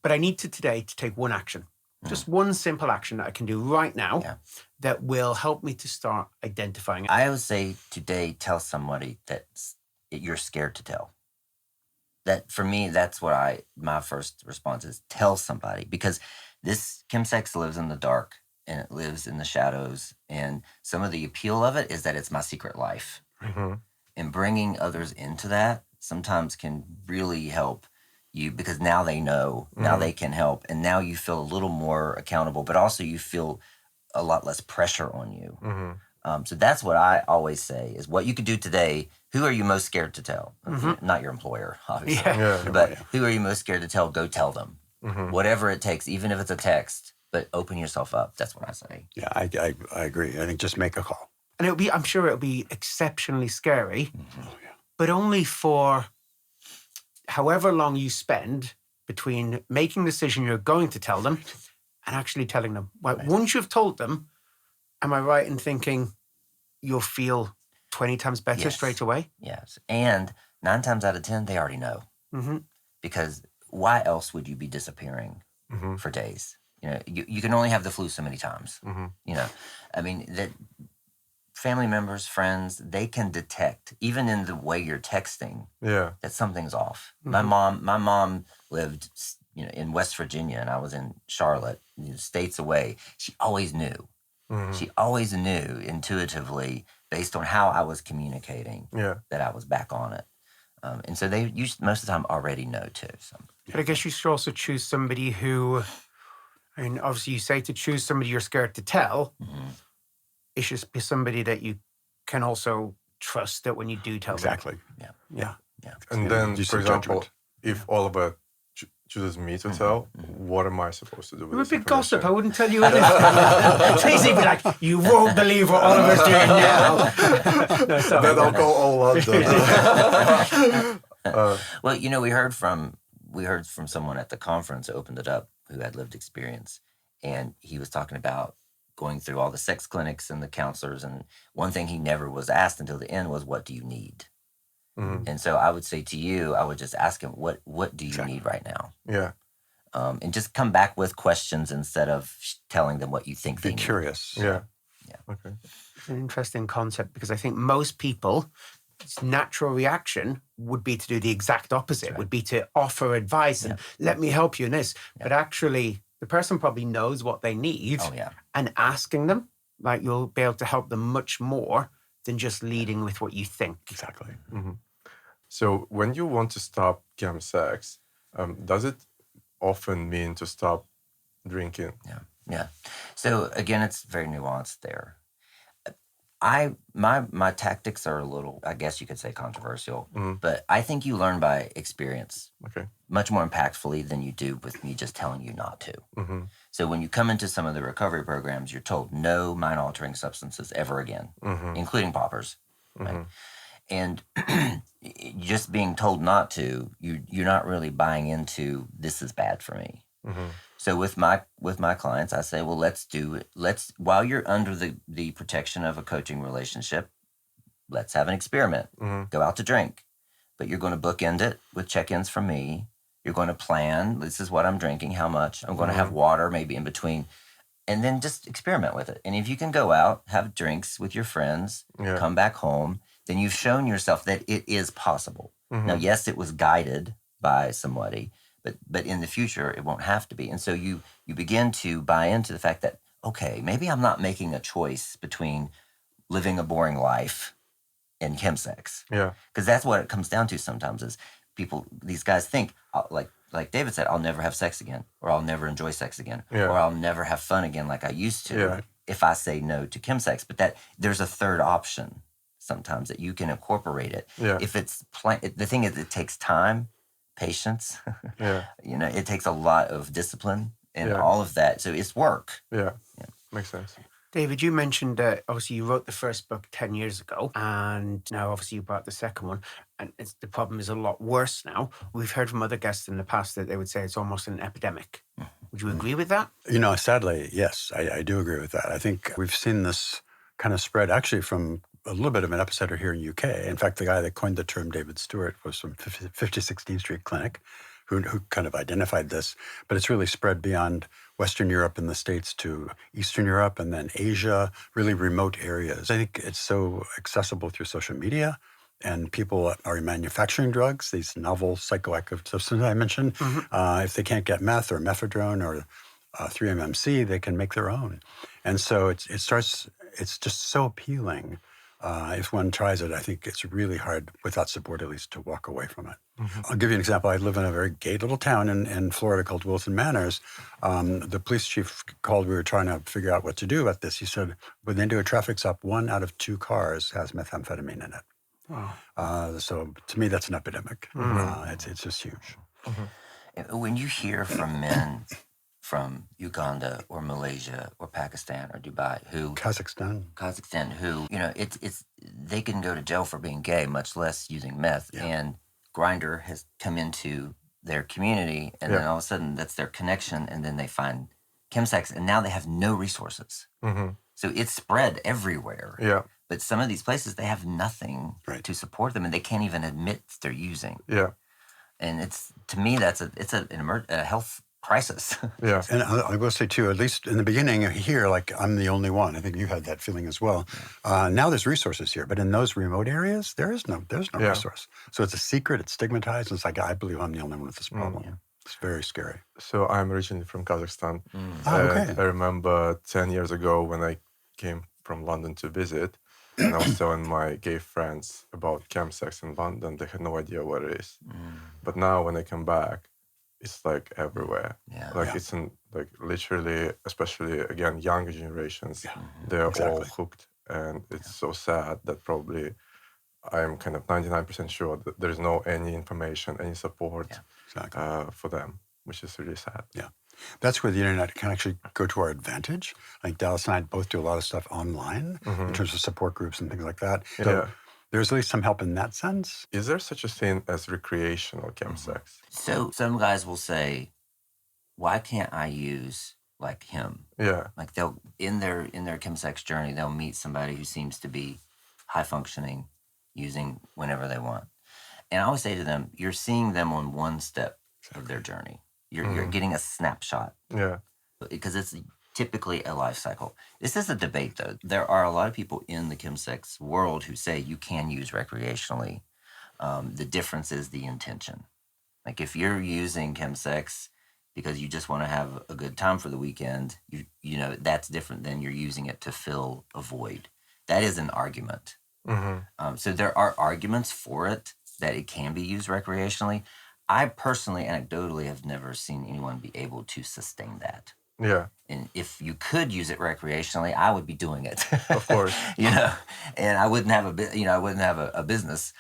But I need today to take one action, just one simple action that I can do right now that will help me to start identifying it. I would say today, tell somebody that you're scared to tell. That for me, that's what my first response is, tell somebody, because this chemsex lives in the dark and it lives in the shadows. And some of the appeal of it is that it's my secret life. And bringing others into that sometimes can really help you, because now they know, now they can help, and now you feel a little more accountable, but also you feel a lot less pressure on you. So that's what I always say is, what you could do today. Who are you most scared to tell? Not your employer, obviously, but who are you most scared to tell? Go tell them, whatever it takes, even if it's a text. But open yourself up. That's what I say. Yeah, I agree. I think just make a call. And I'm sure it'll be exceptionally scary, but only for however long you spend between making the decision you're going to tell them and actually telling them. Well, once you've told them, am I right in thinking you'll feel 20 times better straight away? Yes. And 9 times out of 10, they already know. Because why else would you be disappearing for days? You can only have the flu so many times. I mean, that family members, friends, they can detect, even in the way you're texting, that something's off. My mom lived, in West Virginia, and I was in Charlotte, states away. She always knew. She always knew intuitively, based on how I was communicating, that I was back on it. And so they most of the time already know too. So. But I guess you should also choose somebody who, obviously you say to choose somebody you're scared to tell. It should be somebody that you can also trust, that when you do tell them. Exactly. Yeah. And then, for example, if Oliver chooses me to tell, what am I supposed to do with It would this be gossip. I information? wouldn't tell you anything. Please, he'd be like, you won't believe what Oliver's doing now. No, sorry. Then I'll go all London. Well, we heard from someone at the conference, opened it up, who had lived experience, and he was talking about going through all the sex clinics and the counselors, and one thing he never was asked until the end was, what do you need? And so I would say to you, I would just ask him, what do you need right now? And just come back with questions instead of telling them what you think they need. Be curious. Okay. It's an interesting concept, because I think most people's natural reaction would be to do the exact opposite, would be to offer advice and let me help you in this. But actually, the person probably knows what they need, and asking them, like, you'll be able to help them much more than just leading with what you think. Exactly. So when you want to stop chemsex, does it often mean to stop drinking? Yeah. So again, it's very nuanced there. My tactics are a little, I guess you could say, controversial, but I think you learn by experience much more impactfully than you do with me just telling you not to. So when you come into some of the recovery programs, you're told no mind-altering substances ever again, including poppers. Right? And just being told not to, you're not really buying into, this is bad for me. So with my clients, I say, well, let's do it. While you're under the protection of a coaching relationship, let's have an experiment. Go out to drink, but you're going to bookend it with check-ins from me. You're going to plan, this is what I'm drinking, how much. I'm going to have water maybe in between, and then just experiment with it. And if you can go out, have drinks with your friends, come back home, then you've shown yourself that it is possible. Now, yes, it was guided by somebody, but in the future, it won't have to be. And so you begin to buy into the fact that, okay, maybe I'm not making a choice between living a boring life and chemsex. Because that's what it comes down to sometimes is these guys think, like David said, I'll never have sex again, or I'll never enjoy sex again, or I'll never have fun again like I used to if I say no to chemsex. But that there's a third option sometimes that you can incorporate it. If it's the thing is, it takes time, patience. It takes a lot of discipline and all of that. So it's work. Makes sense. David, you mentioned that obviously you wrote the first book 10 years ago, and now obviously you brought the second one, and the problem is a lot worse now. We've heard from other guests in the past that they would say it's almost an epidemic. Would you agree with that? Sadly, yes, I do agree with that. I think we've seen this kind of spread actually from a little bit of an epicenter here in UK. In fact, the guy that coined the term, David Stewart, was from 5016th Street Clinic, who kind of identified this. But it's really spread beyond Western Europe and the States to Eastern Europe and then Asia, really remote areas. I think it's so accessible through social media. And people are manufacturing drugs, these novel psychoactive substances I mentioned. If they can't get meth or methadone or 3-MMC, they can make their own. And so it's just so appealing. If one tries it, I think it's really hard, without support at least, to walk away from it. I'll give you an example. I live in a very gay little town in Florida called Wilson Manors. The police chief called. We were trying to figure out what to do about this. He said, when they do a traffic stop, 1 out of 2 cars has methamphetamine in it. Wow. So to me, that's an epidemic. It's just huge. When you hear from men from Uganda or Malaysia or Pakistan or Dubai Kazakhstan who, it's they can go to jail for being gay, much less using meth. And Grindr has come into their community, and then all of a sudden that's their connection, and then they find chemsex, and now they have no resources. So it's spread everywhere. Yeah. But some of these places, they have nothing to support them, and they can't even admit they're using. Yeah. And to me, it's a health crisis. Yeah. And I will say, too, at least in the beginning here, like, I'm the only one. I think you had that feeling as well. Now there's resources here, but in those remote areas, there's no resource. So it's a secret, it's stigmatized, and it's like, I believe I'm the only one with this problem. It's very scary. So I'm originally from Kazakhstan. Okay. I remember 10 years ago when I came from London to visit, and I was telling my gay friends about chemsex in London. They had no idea what it is. But now when I come back, it's like everywhere. It's in, like, literally, especially again, younger generations, they're all hooked. And it's so sad that probably I'm kind of 99% sure that there's no any information, any support for them, which is really sad. Yeah. That's where the internet can actually go to our advantage. I think Dallas and I both do a lot of stuff online in terms of support groups and things like that. So there's at least some help in that sense. Is there such a thing as recreational chemsex? So some guys will say, why can't I use like him? Yeah. Like they'll in their chemsex journey, they'll meet somebody who seems to be high functioning, using whenever they want. And I always say to them, you're seeing them on one step of their journey. You're getting a snapshot. Yeah. Because it's typically a life cycle. This is a debate, though. There are a lot of people in the chemsex world who say you can use recreationally. The difference is the intention. Like if you're using chemsex because you just want to have a good time for the weekend, you know that's different than you're using it to fill a void. That is an argument. So there are arguments for it that it can be used recreationally. I personally, anecdotally, have never seen anyone be able to sustain that. Yeah. And if you could use it recreationally, I would be doing it. Of course. And I wouldn't have a business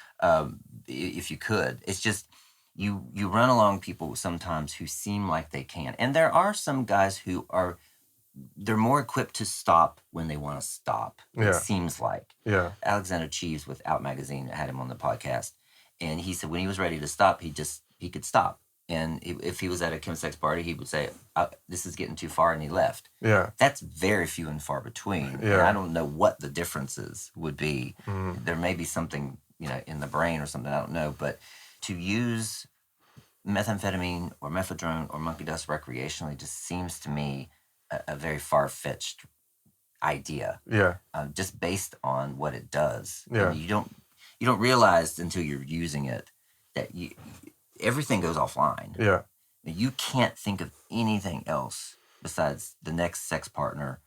if you could. It's just you run along people sometimes who seem like they can, and there are some guys who they're more equipped to stop when they want to stop. It seems like. Yeah. Alexander Cheeves with Out Magazine had him on the podcast, and he said when he was ready to stop, he could stop. And if he was at a chemsex party, he would say, this is getting too far, and he left. Yeah. That's very few and far between. Yeah. And I don't know what the differences would be. There may be something, in the brain or something, I don't know. But to use methamphetamine or methadone or monkey dust recreationally just seems to me a very far-fetched idea. Yeah. Just based on what it does. Yeah. And you don't realize until you're using it that everything goes offline. Yeah. You can't think of anything else besides the next sex partner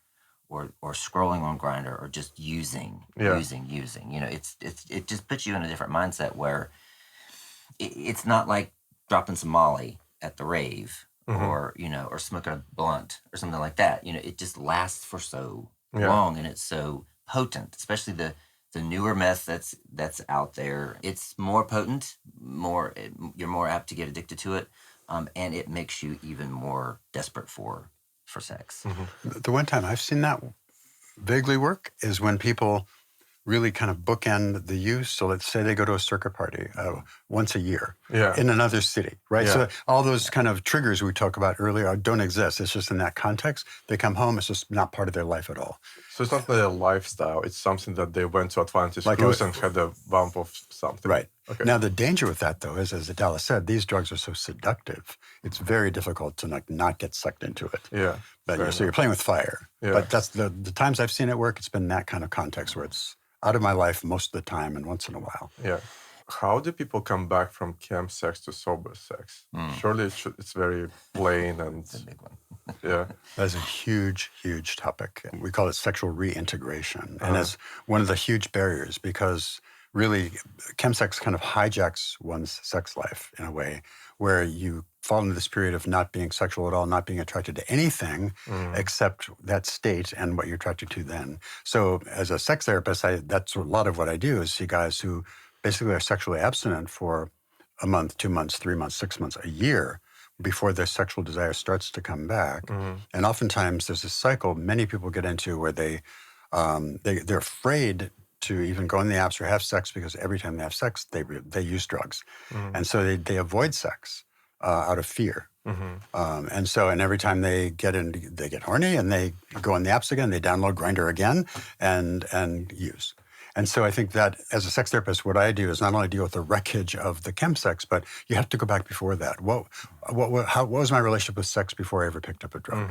or scrolling on Grindr or just using. It just puts you in a different mindset where it's not like dropping some Molly at the rave or smoking a blunt or something like that. It just lasts for so long, and it's so potent, especially the newer meth that's out there. It's more potent, you're more apt to get addicted to it, and it makes you even more desperate for sex. The one time I've seen that vaguely work is when people really kind of bookend the use. So let's say they go to a circuit party once a year Yeah. in another city, right? Yeah. So all those kind of triggers we talked about earlier don't exist. It's just in that context. They come home, it's just not part of their life at all. So it's not a lifestyle. It's something that they went to Atlantis Like cruise and had a bump of something. Right. Okay. Now, the danger with that, though, is, as Dallas said, these drugs are so seductive. It's very difficult to not get sucked into it. Yeah. But so you're playing with fire. Yeah. But that's the times I've seen it work, it's been that kind of context where it's out of my life most of the time and once in a while. Yeah. How do people come back from chemsex to sober sex? Surely it's very plain and It's a big one. yeah. That's a huge, huge topic. We call it sexual reintegration. And it's one of the huge barriers because really chemsex kind of hijacks one's sex life in a way where you fall into this period of not being sexual at all, not being attracted to anything except that state and what you're attracted to then. So as a sex therapist, that's a lot of what I do is see guys who basically are sexually abstinent for a month, 2 months, 3 months, 6 months, a year before their sexual desire starts to come back. And oftentimes there's a cycle many people get into where they're afraid to even go in the apps or have sex because every time they have sex, they use drugs. And so they avoid sex out of fear. And every time they get horny and they go on the apps again, they download Grindr again and use. And so I think that as a sex therapist, what I do is not only deal with the wreckage of the chemsex, but you have to go back before that. What was my relationship with sex before I ever picked up a drug?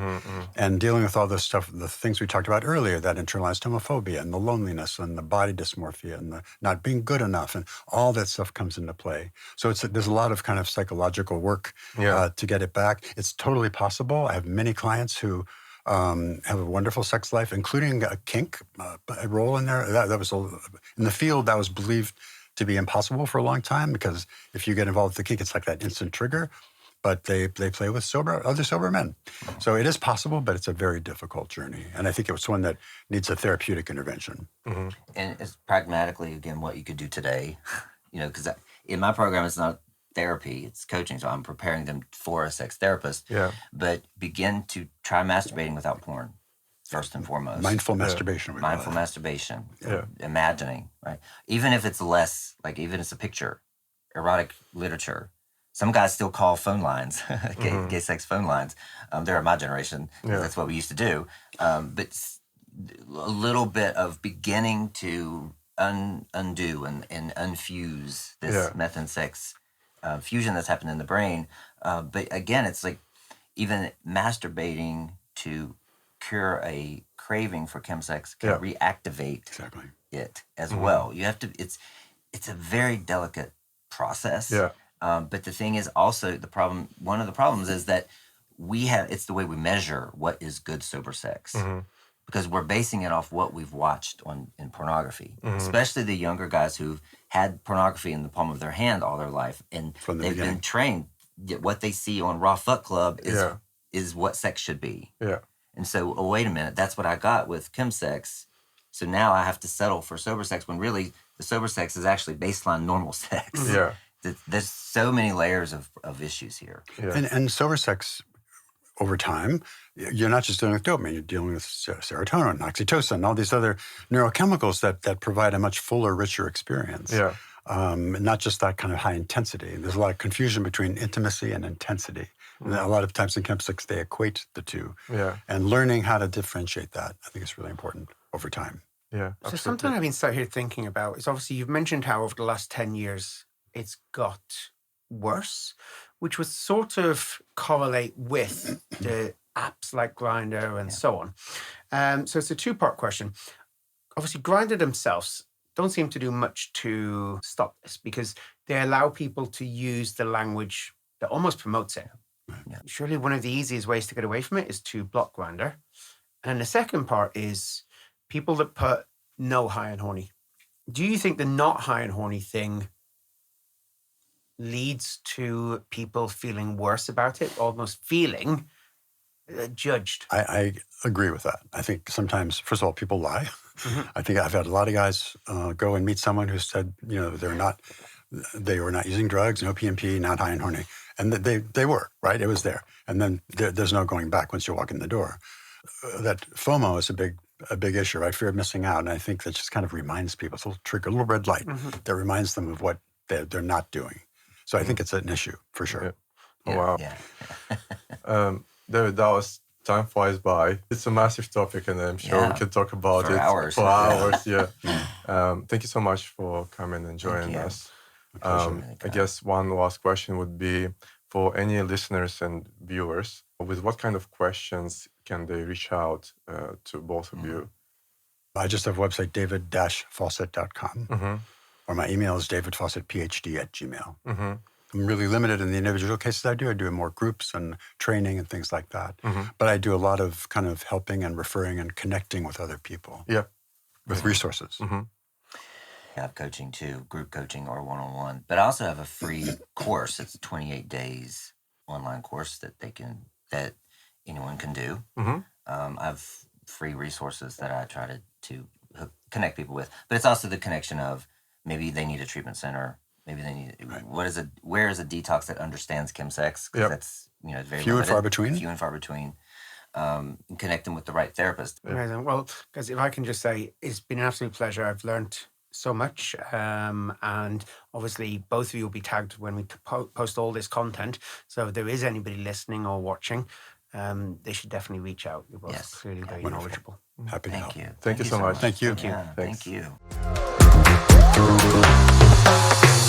And dealing with all this stuff, the things we talked about earlier, that internalized homophobia and the loneliness and the body dysmorphia and the not being good enough and all that stuff comes into play. So there's a lot of kind of psychological work to get it back. It's totally possible. I have many clients who have a wonderful sex life, including a kink a role in there. That was in the field that was believed to be impossible for a long time because if you get involved with the kink, it's like that instant trigger. But they play with other sober men, so it is possible, but it's a very difficult journey, and I think it's one that needs a therapeutic intervention. And it's pragmatically again what you could do today, because in my program it's not therapy, it's coaching. So I'm preparing them for a sex therapist. Yeah. But begin to try masturbating without porn, first and foremost. Mindful masturbation. Mindful masturbation. Yeah. Imagining, right? Even if it's less, like even if it's a picture, erotic literature. Some guys still call phone lines, gay sex phone lines. They're of my generation. That's what we used to do. But a little bit of beginning to undo and unfuse this meth and sex fusion that's happened in the brain. But again, it's like even masturbating to cure a craving for chemsex can reactivate it as well. You have to. It's a very delicate process. Yeah. But the thing is also the problem. One of the problems is that it's the way we measure what is good sober sex. Because we're basing it off what we've watched in pornography, especially the younger guys who've had pornography in the palm of their hand all their life, and they've been trained that what they see on Raw Fuck Club is what sex should be. Yeah. And so, wait a minute, that's what I got with chemsex. So now I have to settle for sober sex when really the sober sex is actually baseline normal sex. Yeah. There's so many layers of issues here. Yeah. And sober sex, over time, you're not just dealing with dopamine, you're dealing with serotonin, oxytocin, all these other neurochemicals that provide a much fuller, richer experience. Yeah. Not just that kind of high intensity. There's a lot of confusion between intimacy and intensity. And a lot of times in chemsex, they equate the two. Yeah. And learning how to differentiate that, I think is really important over time. Yeah. So something I've been sat here thinking about is obviously you've mentioned how over the last 10 years it's got worse, which would sort of correlate with the apps like Grindr and so on. So it's a two-part question. Obviously, Grindr themselves don't seem to do much to stop this because they allow people to use the language that almost promotes it. Yeah. Surely one of the easiest ways to get away from it is to block Grindr. And the second part is people that put no high and horny. Do you think the not high and horny thing leads to people feeling worse about it, almost feeling judged? I agree with that. I think sometimes, first of all, people lie. I think I've had a lot of guys go and meet someone who said, they were not using drugs, no PMP, not high and horny. And they were, right? It was there. And then there's no going back once you walk in the door. That FOMO is a big a big issue. I fear missing out. And I think that just kind of reminds people, it's a little trigger, a little red light that reminds them of what they're not doing. So I think it's an issue for sure. Yeah. Oh, wow. Yeah. David, that was time flies by. It's a massive topic, and I'm sure we can talk about For it hours. for hours. Yeah. Thank you so much for coming and joining you. us. Really I guess one last question would be for any listeners and viewers, with what kind of questions can they reach out to both of you? I just have a website, david-fawcett.com, or my email is davidfawcettphd@gmail. I'm really limited in the individual cases I do. I do more groups and training and things like that. But I do a lot of kind of helping and referring and connecting with other people. Yeah. With resources. I have coaching too, group coaching or one-on-one. But I also have a free course. It's a 28 days online course that anyone can do. I have free resources that I try to connect people with. But it's also the connection of maybe they need a treatment center. Maybe they need where is a detox that understands chemsex? Because that's very few and limited. far between. Few and far between. And connect them with the right therapist. Amazing. Well, guys, if I can just say, it's been an absolute pleasure. I've learned so much, and obviously both of you will be tagged when we post all this content. So if there is anybody listening or watching, they should definitely reach out. You're both clearly very knowledgeable. Happy to help. Thank you. Thank you so much. Thank you. Yeah, Thanks. thank you.